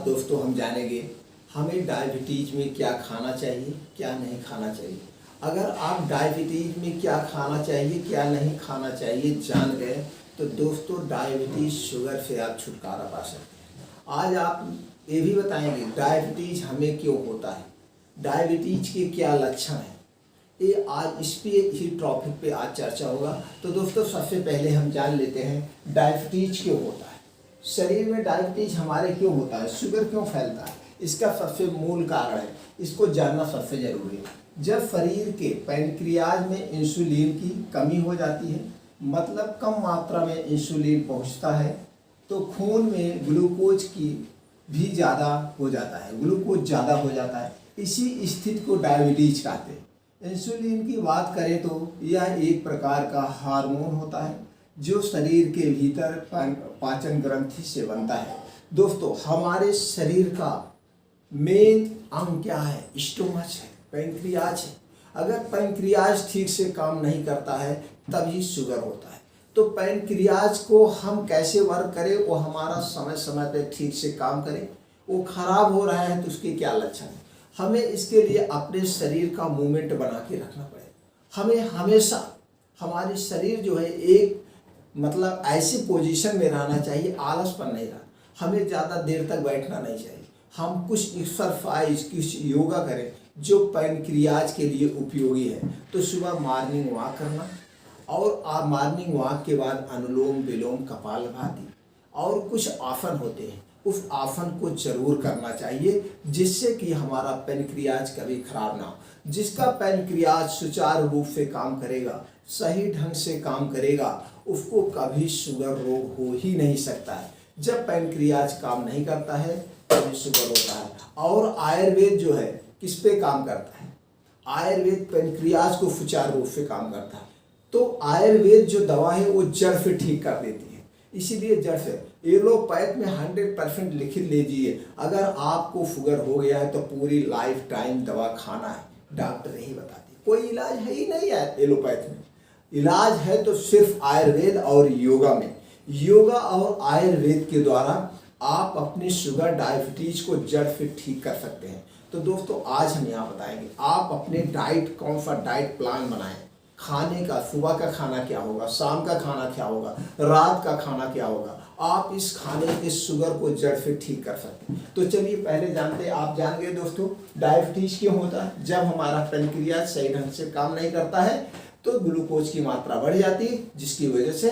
दोस्तों हम जानेंगे हमें डायबिटीज में क्या खाना चाहिए, क्या नहीं खाना चाहिए। अगर आप डायबिटीज में क्या खाना चाहिए, क्या नहीं खाना चाहिए जान गए तो दोस्तों डायबिटीज शुगर से आप छुटकारा पा सकते हैं। आज आप ये भी बताएंगे डायबिटीज हमें क्यों होता है, डायबिटीज के क्या लक्षण हैं। ये आज इस पे इसी टॉपिक पे आज चर्चा होगा। तो दोस्तों सबसे पहले हम जान लेते हैं डायबिटीज क्यों होता है, शरीर में डायबिटीज हमारे क्यों होता है, शुगर क्यों फैलता है, इसका सबसे मूल कारण है, इसको जानना सबसे जरूरी है। जब शरीर के पैनक्रियाज में इंसुलिन की कमी हो जाती है, मतलब कम मात्रा में इंसुलिन पहुंचता है, तो खून में ग्लूकोज की भी ज़्यादा हो जाता है, ग्लूकोज ज़्यादा हो जाता है। इसी स्थिति को डायबिटीज कहते हैं। इंसुलिन की बात करें तो यह एक प्रकार का हार्मोन होता है जो शरीर के भीतर पाचन ग्रंथि से बनता है। दोस्तों हमारे शरीर का मेन अंग क्या है, स्टोमच है, पैंक्रियाज है। अगर पैंक्रियाज ठीक से काम नहीं करता है तभी शुगर होता है। तो पैंक्रियाज को हम कैसे वर्क करें, वो हमारा समय समय पे ठीक से काम करे। वो खराब हो रहा है तो उसके क्या लक्षण है, हमें इसके लिए अपने शरीर का मूवमेंट बना के रखना पड़ेगा। हमें हमेशा हमारे शरीर जो है एक मतलब ऐसी पोजीशन में रहना चाहिए, आलस पर नहीं रहना। हमें ज़्यादा देर तक बैठना नहीं चाहिए। हम कुछ एक्सरसाइज, कुछ योगा करें जो पैनक्रियाज के लिए उपयोगी है। तो सुबह मॉर्निंग वॉक करना, और मॉर्निंग वॉक के बाद अनुलोम विलोम कपालभाति और कुछ आसन होते हैं, उस आसन को जरूर करना चाहिए जिससे कि हमारा पैनक्रियाज कभी खराब ना हो। जिसका पैनक्रियाज सुचारू रूप से काम करेगा, सही ढंग से काम करेगा, उसको कभी शुगर रोग हो ही नहीं सकता है। जब पैनक्रियाज काम नहीं करता है तभी शुगर होता है। और आयुर्वेद जो है किस पे काम करता है, आयुर्वेद पैनक्रियाज को सुचारू रूप से काम करता है। तो आयुर्वेद जो दवा है वो जड़ से ठीक कर देती है। इसीलिए जड़ से एलोपैथ में 100% लिख लीजिए, अगर आपको शुगर हो गया है तो पूरी लाइफ टाइम दवा खाना है, डॉक्टर यही बताती। कोई इलाज है ही नहीं है एलोपैथ में, इलाज है तो सिर्फ आयुर्वेद और योगा में। योगा और आयुर्वेद के द्वारा आप अपनी शुगर डायबिटीज को जड़ से ठीक कर सकते हैं। तो दोस्तों आज हम यहाँ बताएंगे आप अपने डाइट, कौन सा डाइट प्लान बनाएं, खाने का, सुबह का खाना क्या होगा, शाम का खाना क्या होगा, रात का खाना क्या होगा। आप इस खाने के शुगर को जड़ से ठीक कर सकते हैं। तो चलिए पहले जानते हैं, आप जान गए दोस्तों डायबिटीज क्यों होता है। जब हमारा पैनक्रियाज सही ढंग से काम नहीं करता है तो ग्लूकोज की मात्रा बढ़ जाती है, जिसकी वजह से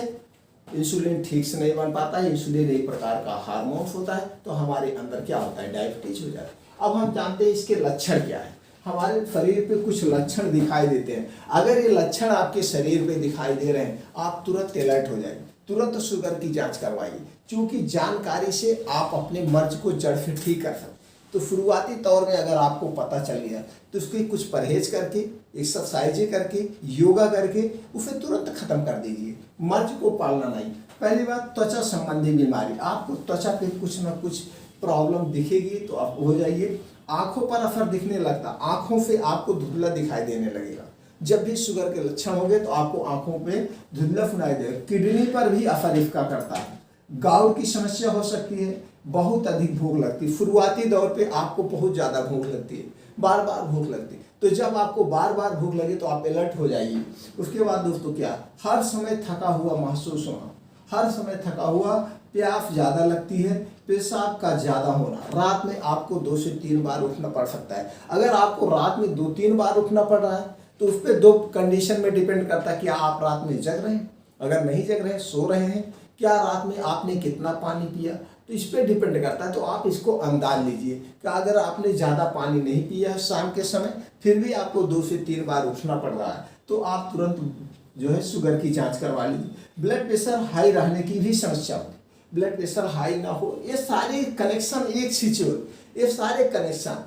इंसुलिन ठीक से नहीं बन पाता है। इंसुलिन एक प्रकार का हार्मोन होता है, तो हमारे अंदर क्या होता है, डायबिटीज हो जाता है। अब हम जानते हैं इसके लक्षण क्या है। हमारे शरीर पे कुछ लक्षण दिखाई देते हैं। अगर ये लक्षण आपके शरीर पे दिखाई दे रहे हैं, आप तुरंत अलर्ट हो जाएंगे, तुरंत शुगर की जांच करवाइए, क्योंकि जानकारी से आप अपने मर्ज को जड़ से ठीक कर सकते हैं। तो शुरुआती तौर में अगर आपको पता चल गया तो उसकी कुछ परहेज करके, एक्सरसाइजें करके, योगा करके उसे तुरंत खत्म कर दीजिए। मर्ज को पालना नहीं। पहली बात, त्वचा संबंधी बीमारी, आपको त्वचा पे कुछ ना कुछ प्रॉब्लम दिखेगी तो आप हो जाइए। आंखों पर असर दिखने लगता, आंखों से आपको धुंधला दिखाई देने लगेगा। जब भी शुगर के लक्षण होंगे तो आपको आंखों पे धुंधला सुनाई देगा। किडनी पर भी असर इसका करता है। गाउट की समस्या हो सकती है, बहुत अधिक भूख लगती है। शुरुआती दौर पे आपको बहुत ज़्यादा भूख लगती है, बार बार भूख लगती है। तो जब आपको बार बार भूख लगे तो आप अलर्ट हो जाइए। उसके बाद दोस्तों क्या, हर समय थका हुआ महसूस होना, हर समय थका हुआ, प्यास ज़्यादा लगती है, पेशाब का ज़्यादा होना। रात में आपको 2 से 3 बार उठना पड़ सकता है। अगर आपको रात में 2-3 बार उठना पड़ रहा है तो उस पर 2 कंडीशन में डिपेंड करता है। क्या आप रात में जग रहे हैं, अगर नहीं जग रहे हैं, सो रहे हैं, क्या रात में आपने कितना पानी पिया, तो इस पर डिपेंड करता है। तो आप इसको अंदाज लीजिए कि अगर आपने ज़्यादा पानी नहीं पिया है शाम के समय, फिर भी आपको 2 से 3 बार उठना पड़ रहा है, तो आप तुरंत जो है शुगर की जांच करवा लीजिए। ब्लड प्रेशर हाई रहने की भी समस्या होती है, ब्लड प्रेशर हाई ना हो, ये सारे कनेक्शन एक सिचुएशन, ये सारे कनेक्शन,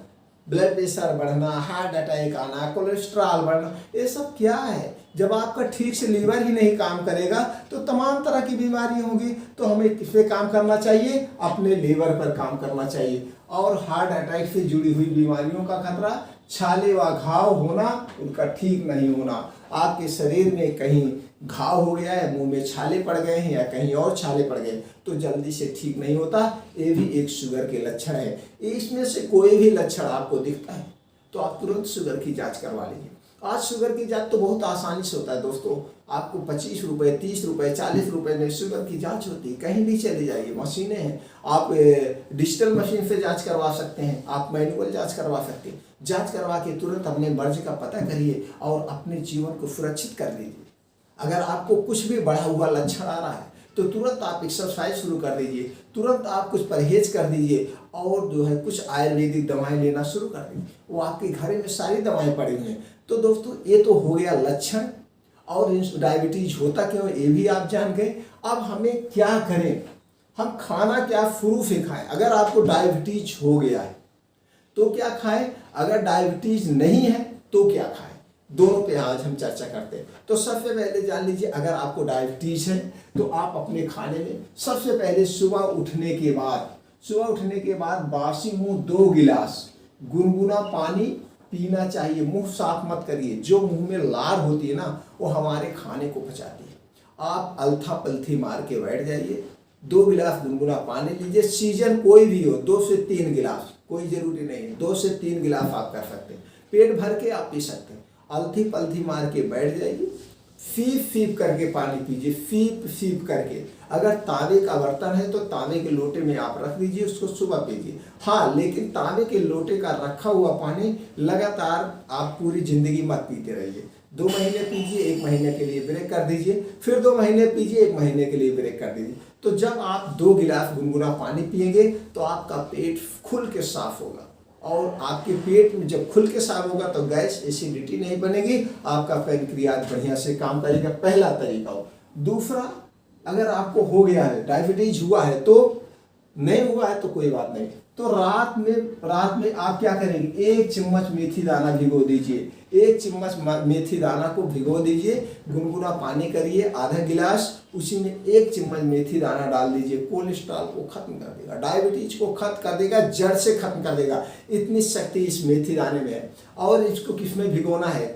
ब्लड प्रेशर बढ़ना, हार्ट अटैक आना, कोलेस्ट्रॉल बढ़ना, ये सब क्या है। जब आपका ठीक से लीवर ही नहीं काम करेगा तो तमाम तरह की बीमारी होंगी। तो हमें किस पे काम करना चाहिए, अपने लीवर पर काम करना चाहिए। और हार्ट अटैक से जुड़ी हुई बीमारियों का खतरा, छाले व घाव होना, उनका ठीक नहीं होना, आपके शरीर में कहीं घाव हो गया है, मुंह में छाले पड़ गए हैं या कहीं और छाले पड़ गए तो जल्दी से ठीक नहीं होता। ये भी एक शुगर के लक्षण है। इसमें से कोई भी लक्षण आपको दिखता है तो आप तुरंत शुगर की जांच करवा लीजिए। आज शुगर की जांच तो बहुत आसानी से होता है दोस्तों। आपको 25 रुपये, 30 रुपये, 40 रुपये में शुगर की जांच होती है। कहीं भी चले जाइए, मशीनें हैं। आप डिजिटल मशीन से जांच करवा सकते हैं, आप मैनुअल जांच करवा सकते हैं। जांच करवा के तुरंत अपने मर्ज का पता करिए और अपने जीवन को सुरक्षित कर लीजिए। अगर आपको कुछ भी बढ़ा हुआ लक्षण आ रहा है तो तुरंत आप एक्सरसाइज शुरू कर दीजिए, तुरंत आप कुछ परहेज कर दीजिए और जो है कुछ आयुर्वेदिक दवाएं लेना शुरू कर दीजिए। वो आपके घर में सारी दवाएं पड़ी हुई हैं। तो दोस्तों ये तो हो गया लक्षण। और डायबिटीज होता क्यों ये भी आप जान गए। अब हमें क्या करें, हम खाना क्या शुरू से खाएं। अगर आपको डायबिटीज हो गया है तो क्या खाएं, अगर डायबिटीज नहीं है तो क्या खाएं, दोनों पे आज हम चर्चा करते हैं। तो सबसे पहले जान लीजिए, अगर आपको डायबिटीज है तो आप अपने खाने में सबसे पहले सुबह उठने के बाद बासी मुंह 2 गिलास गुनगुना पानी पीना चाहिए। मुंह साफ मत करिए, जो मुंह में लार होती है ना वो हमारे खाने को पचाती है। आप अल्था पल्थी मार के बैठ जाइए, 2 गिलास गुनगुना पानी लीजिए। सीजन कोई भी हो, 2 से 3 गिलास, कोई जरूरी नहीं है, 2 से 3 गिलास आप कर सकते हैं। पेट भर के आप पी सकते हैं। अल्थी पल्थी मार के बैठ जाइए, फीप फीप करके पानी पीजिए, फीप फीप करके। अगर तांबे का बर्तन है तो तांबे के लोटे में आप रख दीजिए, उसको सुबह पीजिए। हाँ, लेकिन तांबे के लोटे का रखा हुआ पानी लगातार आप पूरी जिंदगी मत पीते रहिए। 2 महीने पीजिए, 1 महीने के लिए ब्रेक कर दीजिए, फिर 2 महीने पीजिए, 1 महीने के लिए ब्रेक कर दीजिए। तो जब आप 2 गिलास गुनगुना पानी पिएंगे तो आपका पेट खुल के साफ होगा। और आपके पेट में जब खुल के साफ होगा तो गैस एसिडिटी नहीं बनेगी, आपका पैनक्रियाज बढ़िया से काम करेगा। पहला तरीका हो। दूसरा, अगर आपको हो गया है, डायबिटीज हुआ है तो नहीं हुआ है तो कोई बात नहीं, तो रात में आप क्या करेंगे, 1 चम्मच मेथी दाना भिगो दीजिए। 1 चम्मच मेथी दाना को भिगो दीजिए, गुनगुना पानी करिए आधा गिलास, उसी में 1 चम्मच मेथी दाना डाल दीजिए। कोलेस्ट्रॉल को खत्म कर देगा, डायबिटीज को खत्म कर देगा, जड़ से खत्म कर देगा। इतनी शक्ति इस मेथी दाने में है। और इसको किसमें भिगोना है,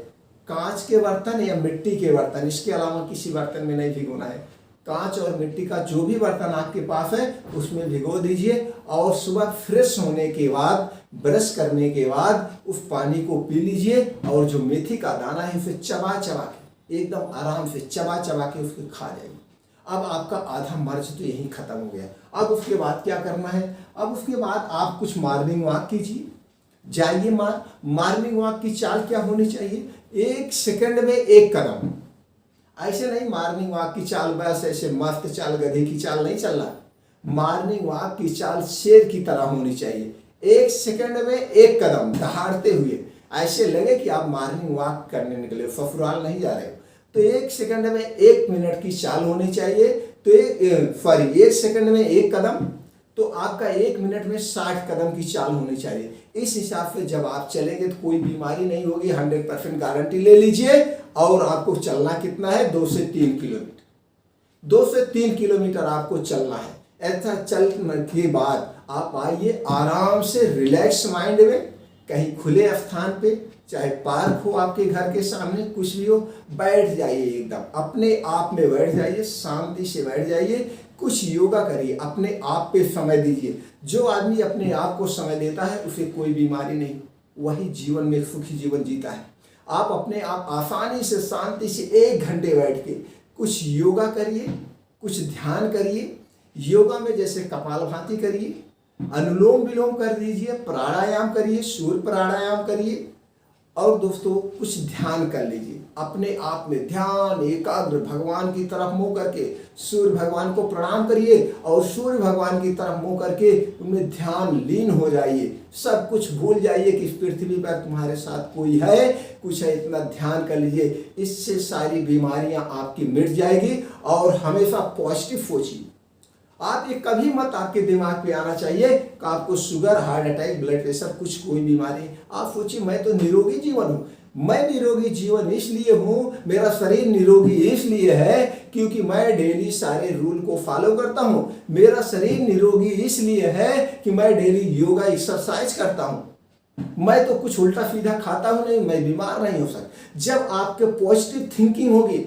कांच के बर्तन या मिट्टी के बर्तन, इसके अलावा किसी बर्तन में नहीं भिगोना है। कांच और मिट्टी का जो भी बर्तन आपके पास है उसमें भिगो दीजिए और सुबह फ्रेश होने के बाद, ब्रश करने के बाद उस पानी को पी लीजिए। और जो मेथी का दाना है उसे चबा चबा के, एकदम आराम से चबा चबा के उसको खा जाइए। अब आपका आधा मर्ज तो यही खत्म हो गया। अब उसके बाद क्या करना है, अब उसके बाद आप कुछ मॉर्निंग वॉक कीजिए, जाइए। मॉर्निंग वॉक की चाल क्या होनी चाहिए, 1 सेकंड में 1 कदम। ऐसे नहीं मॉर्निंग वॉक की चाल बस ऐसे मस्त चाल, गधे की चाल नहीं चलना। मॉर्निंग वॉक की चाल शेर की तरह होनी चाहिए। 1 सेकंड में 1 कदम दहाड़ते हुए, ऐसे लगे कि आप मॉर्निंग वॉक करने निकले, ससुराल नहीं जा रहे हो। तो 1 सेकंड में 1 मिनट की चाल होनी चाहिए। तो 1 सेकंड में 1 कदम, तो आपका 1 मिनट में 60 कदम की चाल होनी चाहिए। इस हिसाब से जब आप चलेंगे तो कोई बीमारी नहीं होगी, 100% गारंटी ले लीजिए। और आपको चलना कितना है, 2 से 3 किलोमीटर, 2 से 3 किलोमीटर आपको चलना है। ऐसा चलने के बाद आप आइए आराम से रिलैक्स माइंड में कहीं खुले स्थान पे, चाहे पार्क हो आपके घर के सामने, कुछ भी हो, बैठ जाइए। एकदम अपने आप में बैठ जाइए, शांति से बैठ जाइए। कुछ योगा करिए, अपने आप पे समय दीजिए। जो आदमी अपने आप को समय देता है उसे कोई बीमारी नहीं, वही जीवन में सुखी जीवन जीता है। आप अपने आप आसानी से शांति से 1 घंटे बैठ के कुछ योगा करिए, कुछ ध्यान करिए। योगा में जैसे कपालभाति करिए, अनुलोम विलोम कर दीजिए, प्राणायाम करिए, सूर्य प्राणायाम करिए। और दोस्तों कुछ ध्यान कर लीजिए, अपने आप में ध्यान एकाग्र भगवान की तरफ मुंह करके सूर्य भगवान को प्रणाम करिए और सूर्य भगवान की तरफ मुंह करके उनमें ध्यान लीन हो जाइए। सब कुछ भूल जाइए कि इस पृथ्वी पर तुम्हारे साथ कोई है, कुछ है, इतना ध्यान कर लीजिए। इससे सारी बीमारियां आपकी मिट जाएगी। और हमेशा पॉजिटिव सोचिए। आप ये कभी मत आपके दिमाग पे आना चाहिए कि आपको sugar, heart attack, blood pressure, कुछ कोई बीमारी। आप सोचिए मैं तो निरोगी जीवन हूँ। मैं निरोगी जीवन इसलिए हूँ, मेरा शरीर निरोगी इसलिए है क्योंकि मैं डेली सारे रूल को फॉलो करता हूँ। मेरा शरीर निरोगी इसलिए है कि मैं डेली योगा एक्सरसाइज करता हूँ। मैं तो कुछ उल्टा सीधा खाता हूँ नहीं, मैं बीमार नहीं हो सकता। जब आपके पॉजिटिव थिंकिंग होगी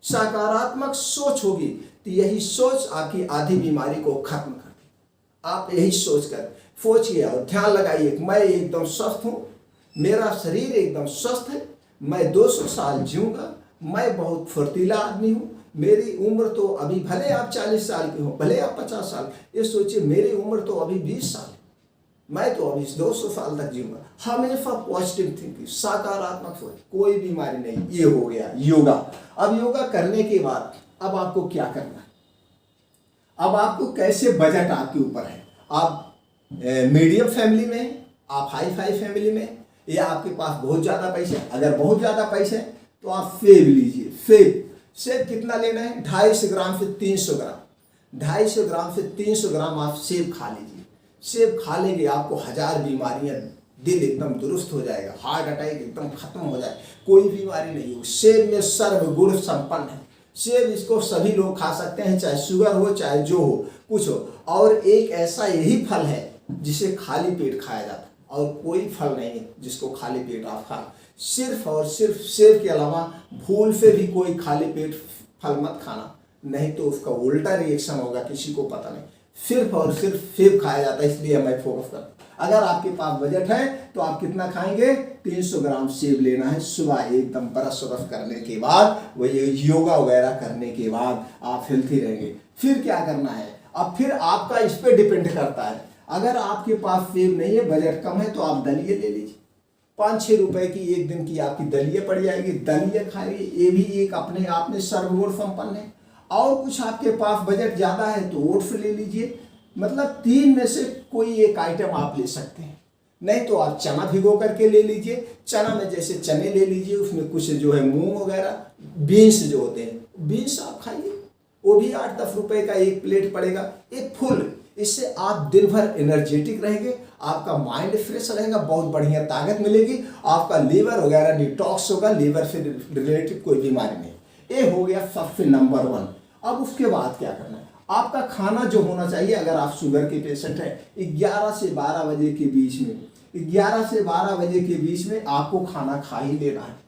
सकारात्मक सोच होगी तो यही सोच आपकी आधी बीमारी को खत्म कर देगी। आप यही सोच कर सोचिए और ध्यान लगाइए, मैं एकदम स्वस्थ हूँ, मेरा शरीर एकदम स्वस्थ है, मैं 200 साल जीऊँगा, मैं बहुत फुर्तीला आदमी हूँ, मेरी उम्र तो अभी, भले आप 40 साल के हो, भले आप 50 साल, ये सोचिए मेरी उम्र तो अभी 20 साल है, मैं तो अभी 200 साल तक जीऊँगा। हमेशा पॉजिटिव थिंकिंग, सकारात्मक सोच, कोई बीमारी नहीं। ये हो गया योगा। अब योगा करने के बाद अब आपको क्या करना है, अब आपको कैसे, बजट आपके ऊपर है। आप मीडियम फैमिली में, आप हाई फाई फैमिली में, या आपके पास बहुत ज़्यादा पैसे। अगर बहुत ज़्यादा पैसे हैं तो आप सेब लीजिए। सेब कितना लेना है, 250 ग्राम से 300 ग्राम, 250 ग्राम से 300 ग्राम आप सेब खा लीजिए। सेब खा लेंगे आपको 1000 बीमारियां, दिल एकदम दुरुस्त हो जाएगा, हार्ट अटैक एकदम खत्म हो जाए, कोई बीमारी नहीं हो। सेब में सर्वगुण संपन्न है। सेब इसको सभी लोग खा सकते हैं, चाहे शुगर हो चाहे जो हो, कुछ हो। और एक ऐसा यही फल है जिसे खाली पेट खाया जाता है, और कोई फल नहीं है जिसको खाली पेट आप खा। सिर्फ और सिर्फ सेब के अलावा भूल से भी कोई खाली पेट फल मत खाना, नहीं तो उसका उल्टा रिएक्शन होगा, किसी को पता नहीं। सिर्फ और सिर्फ सेब खाया जाता है, इसलिए मैं फोकस करता हूँ। अगर आपके पास बजट है तो आप कितना खाएंगे, 300 ग्राम सेब लेना है। सुबह एकदम ब्रश करने के बाद, वही योगा वगैरह करने के बाद आप हेल्थी रहेंगे। फिर क्या करना है, अब फिर आपका इस पर डिपेंड करता है। अगर आपके पास सेब नहीं है, बजट कम है, तो आप दलिए ले लीजिए। 5-6 रुपए की एक दिन की आपकी दलिए पड़ जाएगी, दलिए खाइए, ये भी एक अपने आप में सर्वगुण संपन्न है। और कुछ आपके पास बजट ज़्यादा है तो ओट्स ले लीजिए। मतलब 3 में से कोई एक आइटम आप ले सकते हैं। नहीं तो आप चना भिगो करके ले लीजिए। चना में जैसे चने ले लीजिए, उसमें कुछ जो है मूंग वगैरह, बीन्स जो होते हैं, बीन्स आप खाइए, वो भी 8-10 रुपए का एक प्लेट पड़ेगा, एक फुल। इससे आप दिन भर एनर्जेटिक रहेंगे, आपका माइंड फ्रेश रहेगा, बहुत बढ़िया ताकत मिलेगी, आपका लीवर वगैरह डिटॉक्स होगा, लीवर से रिलेटेड कोई बीमारी नहीं। ये हो गया सबसे नंबर 1। अब उसके बाद क्या करना है, आपका खाना जो होना चाहिए, अगर आप शुगर के पेशेंट हैं, 11 से 12 बजे के बीच में, 11 से 12 बजे के बीच में आपको खाना खा ही लेना है।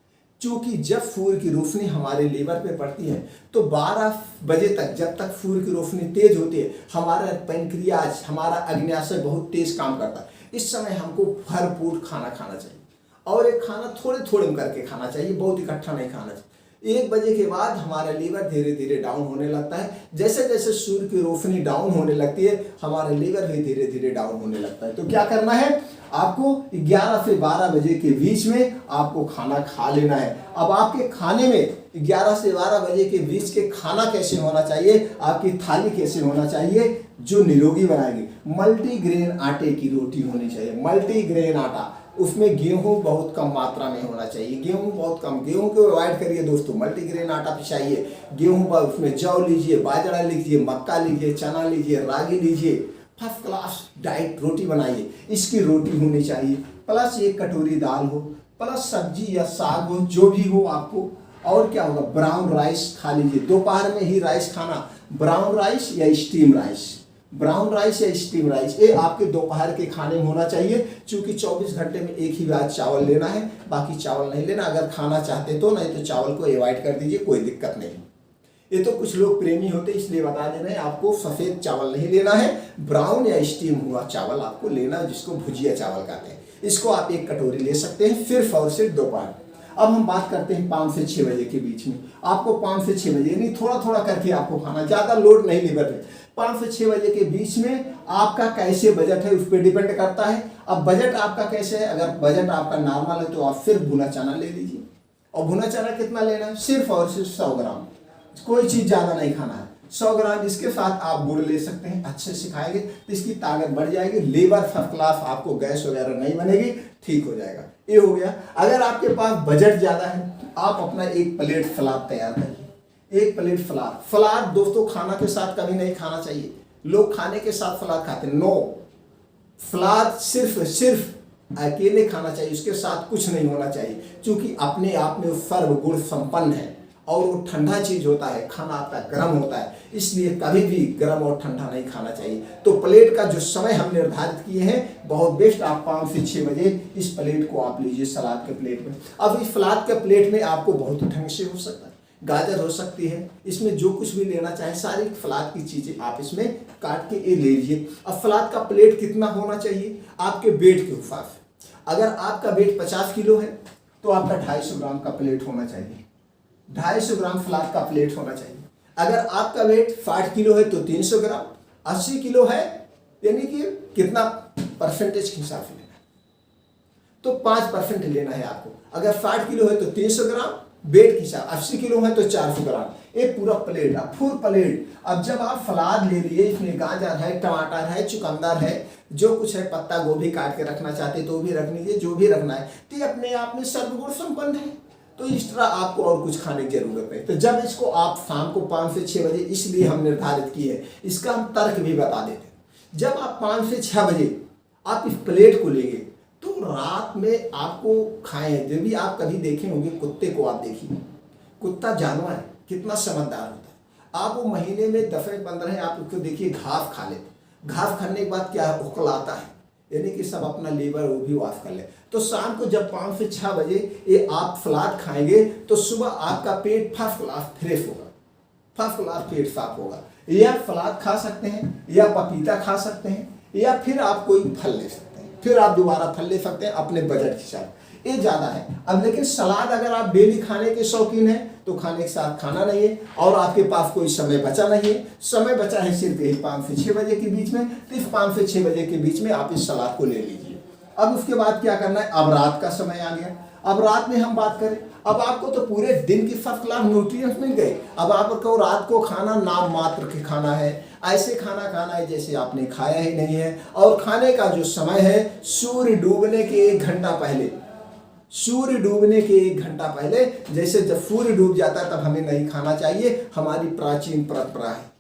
क्योंकि जब सूर्य की रोशनी हमारे लीवर पे पड़ती है तो 12 बजे तक, जब तक सूर्य की रोशनी तेज होती है, हमारा पैंक्रियाज, हमारा अग्न्याशय बहुत तेज काम करता है। इस समय हमको भरपूर खाना खाना चाहिए, और एक खाना थोड़े थोड़े करके खाना चाहिए, बहुत इकट्ठा नहीं खाना चाहिए। 1 बजे के बाद हमारा लीवर धीरे धीरे डाउन होने लगता है। जैसे जैसे सूर्य की रोशनी डाउन होने लगती है, हमारा लीवर भी धीरे धीरे डाउन होने लगता है। तो क्या करना है, आपको 11 से 12 बजे के बीच में आपको खाना खा लेना है। अब आपके खाने में 11 से 12 बजे के बीच के खाना कैसे होना चाहिए, आपकी थाली कैसे होना चाहिए, जो निरोगी बनाएगी। मल्टीग्रेन आटे की रोटी होनी चाहिए। मल्टीग्रेन आटा, उसमें गेहूं बहुत कम मात्रा में होना चाहिए, गेहूं बहुत कम, गेहूं को अवॉइड करिए दोस्तों। मल्टीग्रेन आटा पिसाइए, गेहूं पर उसमें जौ लीजिए, बाजरा लीजिए, मक्का लीजिए, चना लीजिए, रागी लीजिए, फर्स्ट क्लास डाइट रोटी बनाइए। इसकी रोटी होनी चाहिए, प्लस 1 कटोरी दाल हो, प्लस सब्जी या साग हो, जो भी हो आपको। और क्या होगा, ब्राउन राइस खा लीजिए। दोपहर में ही राइस खाना, ब्राउन राइस या स्टीम राइस, ब्राउन राइस या स्टीम राइस, ये आपके दोपहर के खाने में होना चाहिए। क्योंकि 24 घंटे में एक ही बार चावल लेना है, बाकी चावल नहीं लेना। अगर खाना चाहते तो, नहीं तो चावल को अवॉइड कर दीजिए, कोई दिक्कत नहीं। ये तो कुछ लोग प्रेमी होते हैं इसलिए बता दे रहे हैं, आपको सफ़ेद चावल नहीं लेना है, ब्राउन या स्टीम हुआ चावल आपको लेना है, जिसको भुजिया चावल कहते हैं। इसको आप 1 कटोरी ले सकते हैं, सिर्फ और सिर्फ दोपहर। अब हम बात करते हैं 5 से 6 बजे के बीच में। आपको 5 से 6 बजे, यानी थोड़ा थोड़ा करके आपको खाना, ज़्यादा लोड नहीं लीवर पे। 5 से 6 बजे के बीच में आपका कैसे बजट है उस पर डिपेंड करता है। अब बजट आपका कैसे है, अगर बजट आपका नॉर्मल है तो आप फिर भुना चना ले लीजिए। और भुना चना कितना लेना है, सिर्फ और सिर्फ 100 ग्राम, कोई चीज़ ज़्यादा नहीं खाना है, 100 ग्राम। इसके साथ आप गुड़ ले सकते हैं, अच्छे से खाएंगे तो इसकी ताकत बढ़ जाएगी, लीवर फर्स्ट क्लास, आपको गैस वगैरह नहीं बनेगी, ठीक हो जाएगा। ये हो गया। अगर आपके पास बजट ज़्यादा है तो आप अपना 1 प्लेट सलाद तैयार करिए। 1 प्लेट सलाद। सलाद दोस्तों खाना के साथ कभी नहीं खाना चाहिए। लोग खाने के साथ सलाद खाते हैं, नो, सलाद सिर्फ अकेले खाना चाहिए, उसके साथ कुछ नहीं होना चाहिए। क्योंकि अपने आप में सर्वगुण संपन्न है, और वो ठंडा चीज होता है, खाना आपका गर्म होता है, इसलिए कभी भी गर्म और ठंडा नहीं खाना चाहिए। तो प्लेट का जो समय हम निर्धारित किए हैं बहुत बेस्ट, आप 5 से 6 बजे इस प्लेट को आप लीजिए, सलाद के प्लेट में। अब इस सलाद के प्लेट में आपको बहुत ढंग से हो सकता है, गाजर हो सकती है, इसमें जो कुछ भी लेना चाहे सारी फलाद की चीज़ें आप इसमें काट के ये ले लीजिए। अब फलाद का प्लेट कितना होना चाहिए आपके वेट के हिसाब से। अगर आपका वेट 50 किलो है तो आपका 250 ग्राम का प्लेट होना चाहिए, 250 ग्राम फलाद का प्लेट होना चाहिए। अगर आपका वेट 60 किलो है तो 300 ग्राम, 80 किलो है यानी कि कितना परसेंटेज के हिसाब से लेना है तो 5% लेना है आपको। अगर 60 किलो है तो 300 ग्राम वेट के हिसाब, 80 किलो है तो 400 ग्राम। एक पूरा प्लेट, अब फुल प्लेट। अब जब आप फलाद ले लिए, इसमें गाजर है, टमाटर है, चुकंदर है, जो कुछ है, पत्ता गोभी काट के रखना चाहते तो भी रख लीजिए, जो भी रखना है, तो ये अपने आप में सर्वगुण संपन्न है। तो इस तरह आपको और कुछ खाने की जरूरत है। तो जब इसको आप शाम को 5 से 6 बजे, इसलिए हम निर्धारित किए है, इसका हम तर्क भी बता देते हैं। जब आप 5 से 6 बजे आप इस प्लेट को लेंगे तो रात में आपको खाएं। जब भी आप कभी देखे होंगे कुत्ते को, आप देखिए कुत्ता जानवर है, कितना समझदार होता है। आप वो महीने में 10-15 आप उसको देखिए घास खा लेते, घास खाने के बाद क्या उकलाता है, यानी कि सब अपना लीवर वो भी वाश कर ले। तो शाम को जब 5 से 6 बजे ये आप फलाद खाएंगे तो सुबह आपका पेट फर्स्ट क्लास फ्रेश होगा, फर्स्ट क्लास पेट साफ होगा। या फलाद खा सकते हैं, या पपीता खा सकते हैं, या फिर आप कोई फल ले सकते हैं, फिर आप दोबारा फल ले सकते हैं अपने बजट के हिसाब। ये ज़्यादा है। अब लेकिन सलाद अगर आप डेली खाने के शौकीन हैं तो खाने के साथ खाना नहीं है और आपके पास कोई समय बचा नहीं है, समय बचा है सिर्फ यही 5 से 6 बजे के बीच में, तो इस 5 से 6 बजे के बीच में आप इस सलाद को ले लीजिए। अब उसके बाद क्या करना है, अब रात का समय आ गया। अब रात में हम बात करें, अब आपको तो पूरे दिन की फर्स्ट क्लास न्यूट्रिएंट्स मिल गए। अब आपको रात को खाना नाम मात्र के खाना है, ऐसे खाना खाना है जैसे आपने खाया ही नहीं है। और खाने का जो समय है सूर्य डूबने के 1 घंटा पहले, सूर्य डूबने के 1 घंटा पहले, जैसे जब सूर्य डूब जाता है तब हमें नहीं खाना चाहिए, हमारी प्राचीन परंपरा है।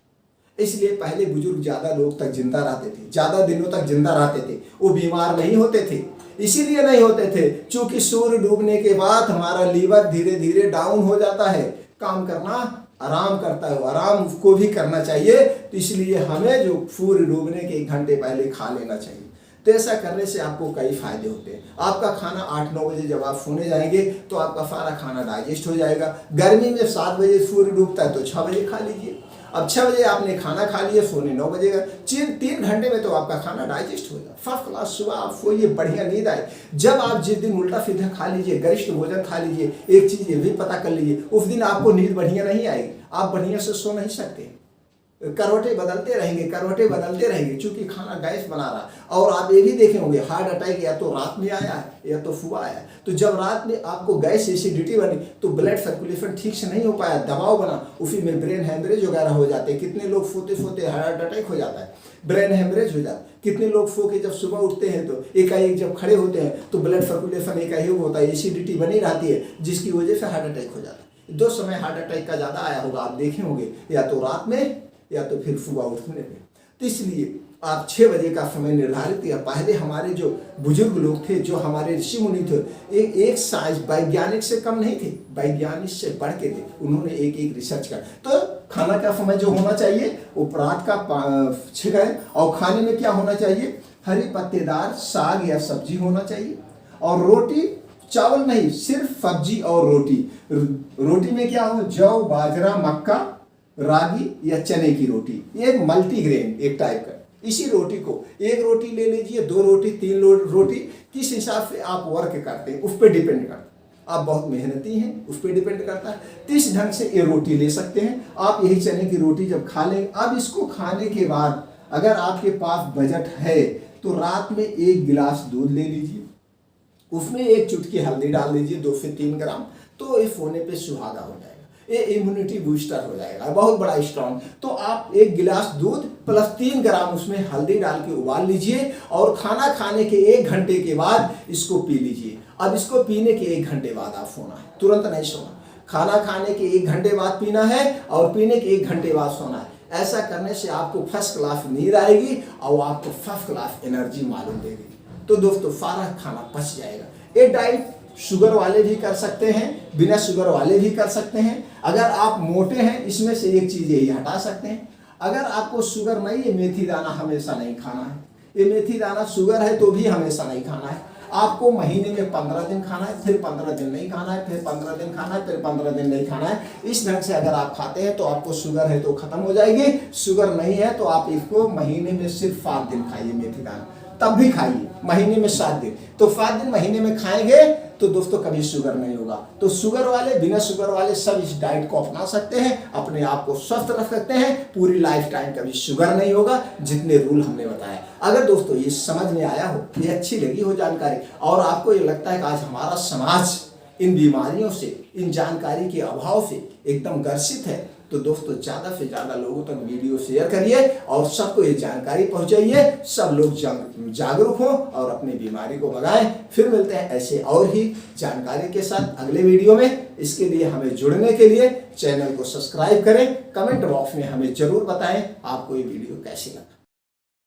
इसलिए पहले बुजुर्ग ज़्यादा लोग तक जिंदा रहते थे, ज़्यादा दिनों तक जिंदा रहते थे, वो बीमार नहीं होते थे। इसीलिए नहीं होते थे क्योंकि सूर्य डूबने के बाद हमारा लीवर धीरे धीरे डाउन हो जाता है, काम करना आराम करता है, आराम उसको भी करना चाहिए। तो इसलिए हमें जो सूर्य डूबने के 1 घंटे पहले खा लेना चाहिए। तो ऐसा करने से आपको कई फायदे होते हैं। आपका खाना 8-9 बजे जब आप सोने जाएंगे तो आपका सारा खाना डाइजेस्ट हो जाएगा। गर्मी में 7 बजे सूर्य डूबता है तो 6 बजे खा लीजिए। अब 6 बजे आपने खाना खा लिया, सोने 9 बजे का 3 घंटे में तो आपका खाना डाइजेस्ट हो जाए, फर्स्ट क्लास। सुबह आप सोइए, बढ़िया नींद आए। जब आप जिस दिन उल्टा सीधा खा लीजिए, गरिष्ठ भोजन खा लीजिए, एक चीज़ ये भी पता कर लीजिए, उस दिन आपको नींद बढ़िया नहीं आएगी, आप बढ़िया से सो नहीं सकते, करवटें बदलते रहेंगे, करवटें बदलते रहेंगे, क्योंकि खाना गैस बना रहा। और आप ये भी देखे होंगे हार्ट अटैक या तो रात में आया है या तो सुबह आया है। तो जब रात में आपको गैस एसिडिटी बनी तो ब्लड सर्कुलेशन ठीक से नहीं हो पाया, दबाव बना, उसी में ब्रेन हेमरेज वगैरह हो जाते हैं। कितने लोग सोते सोते हार्ट अटैक हो जाता है, ब्रेन हेमरेज हो जाता है। कितने लोग सो के जब सुबह उठते हैं तो एकाएक जब खड़े होते हैं तो ब्लड सर्कुलेशन एकाएक होता है, एसिडिटी बनी रहती है, जिसकी वजह से हार्ट अटैक हो जाता है। 2 समय हार्ट अटैक का ज़्यादा आया होगा, आप देखे होंगे, या तो रात में या तो फिर सुबह उठने में। तो इसलिए आप 6 बजे का समय निर्धारित किया। पहले हमारे जो बुजुर्ग लोग थे, जो हमारे ऋषि मुनि थे, एक साइंस वैज्ञानिक से कम नहीं थे, वैज्ञानिक से बढ़ के थे। उन्होंने एक रिसर्च कर। तो खाना का समय जो होना चाहिए वो रात का 6 है। और खाने में क्या होना चाहिए, हरी पत्तेदार साग या सब्जी होना चाहिए। और रोटी चावल नहीं, सिर्फ सब्जी और रोटी। रोटी में क्या हो, जौ, बाजरा, मक्का, रागी या चने की रोटी, ये मल्टीग्रेन एक टाइप का। इसी रोटी को 1 रोटी ले लीजिए, 2 रोटी, 3 रोटी, किस हिसाब से आप वर्क करते हैं उस पर डिपेंड करता है। आप बहुत मेहनती हैं उस पर डिपेंड करता है। तो इस ढंग से ये रोटी ले सकते हैं आप। यही चने की रोटी जब खा लें, अब इसको खाने के बाद अगर आपके पास बजट है तो रात में 1 गिलास दूध ले लीजिए, उसमें 1 चुटकी हल्दी डाल दीजिए, 2 से 3 ग्राम, तो ये सोने पे सुहागा हो जाएगा, ये इम्यूनिटी बूस्टर हो जाएगा, बहुत बड़ा स्ट्रॉन्ग। तो आप 1 गिलास दूध प्लस 3 ग्राम उसमें हल्दी डाल के उबाल लीजिए और खाना खाने के 1 घंटे के बाद इसको पी लीजिए। अब इसको पीने के 1 घंटे बाद आप सोना है, तुरंत नहीं सोना। खाना खाने के 1 घंटे बाद पीना है और पीने के 1 घंटे बाद सोना है। ऐसा करने से आपको फर्स्ट क्लास नींद आएगी और आपको फर्स्ट क्लास एनर्जी मालूम देगी। तो दोस्तों सारा खाना पच जाएगा। ये डाइट शुगर वाले भी कर सकते हैं, बिना शुगर वाले भी कर सकते हैं। अगर आप मोटे हैं, इसमें से एक चीज़ यही हटा सकते हैं। अगर आपको शुगर नहीं है, मेथी दाना हमेशा नहीं खाना है। ये मेथी दाना शुगर है तो भी हमेशा नहीं खाना है। आपको महीने में 15 दिन खाना है, फिर 15 दिन नहीं खाना है, फिर 15 दिन खाना है, फिर 15 दिन नहीं खाना है। इस ढंग से अगर आप खाते हैं तो आपको शुगर है तो खत्म हो जाएगी, शुगर नहीं है तो आप इसको महीने में सिर्फ 5 दिन खाइए मेथी दाना, तब भी खाइए महीने में 7 दिन। तो 5 दिन महीने में खाएंगे तो दोस्तों कभी शुगर नहीं होगा। तो शुगर वाले, बिना शुगर वाले सब इस डाइट को अपना सकते हैं, अपने आप को स्वस्थ रख सकते हैं, पूरी लाइफ टाइम कभी शुगर नहीं होगा, जितने रूल हमने बताए। अगर दोस्तों ये समझ में आया हो, ये अच्छी लगी हो जानकारी, और आपको ये लगता है कि आज हमारा समाज इन बीमारियों से, इन जानकारी के अभाव से एकदम ग्रसित है, तो दोस्तों ज़्यादा से ज़्यादा लोगों तक वीडियो शेयर करिए और सबको ये जानकारी पहुंचाइए, सब लोग जागरूक हों और अपनी बीमारी को भगाएं। फिर मिलते हैं ऐसे और ही जानकारी के साथ अगले वीडियो में। इसके लिए हमें जुड़ने के लिए चैनल को सब्सक्राइब करें, कमेंट बॉक्स में हमें जरूर बताएं आपको ये वीडियो कैसी लगी।